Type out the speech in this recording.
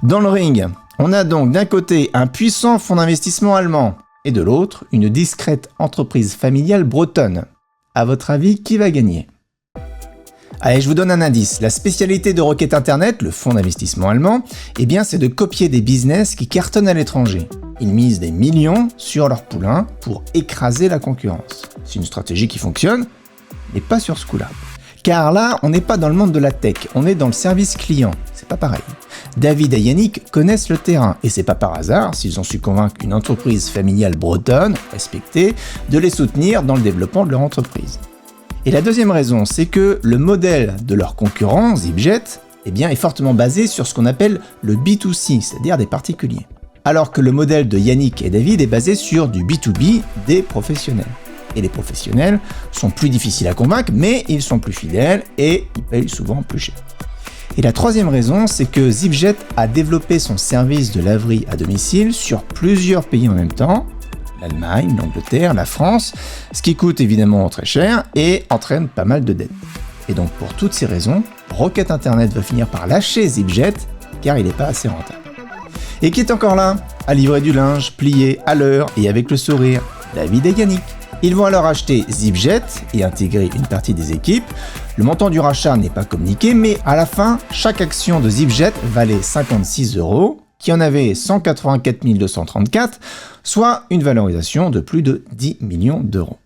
Dans le ring, on a donc d'un côté un puissant fonds d'investissement allemand et de l'autre une discrète entreprise familiale bretonne. À votre avis, qui va gagner ? Allez, je vous donne un indice. La spécialité de Rocket Internet, le fonds d'investissement allemand, eh bien, c'est de copier des business qui cartonnent à l'étranger. Ils misent des millions sur leur poulain pour écraser la concurrence. C'est une stratégie qui fonctionne, mais pas sur ce coup-là. Car là, on n'est pas dans le monde de la tech, on est dans le service client. C'est pas pareil. David et Yannick connaissent le terrain, et c'est pas par hasard s'ils ont su convaincre une entreprise familiale bretonne, respectée, de les soutenir dans le développement de leur entreprise. Et la deuxième raison, c'est que le modèle de leur concurrent, Zipjet, eh bien, est fortement basé sur ce qu'on appelle le B2C, c'est-à-dire des particuliers. Alors que le modèle de Yannick et David est basé sur du B2B, des professionnels. Et les professionnels sont plus difficiles à convaincre, mais ils sont plus fidèles et ils payent souvent plus cher. Et la troisième raison, c'est que Zipjet a développé son service de laverie à domicile sur plusieurs pays en même temps, l'Allemagne, l'Angleterre, la France, ce qui coûte évidemment très cher et entraîne pas mal de dettes. Et donc pour toutes ces raisons, Rocket Internet va finir par lâcher Zipjet car il n'est pas assez rentable. Et qui est encore là, à livrer du linge, plié à l'heure et avec le sourire, David et Yannick. Ils vont alors acheter Zipjet et intégrer une partie des équipes. Le montant du rachat n'est pas communiqué, mais à la fin, chaque action de Zipjet valait 56 €, qui en avait 184 234, soit une valorisation de plus de 10 millions d'euros.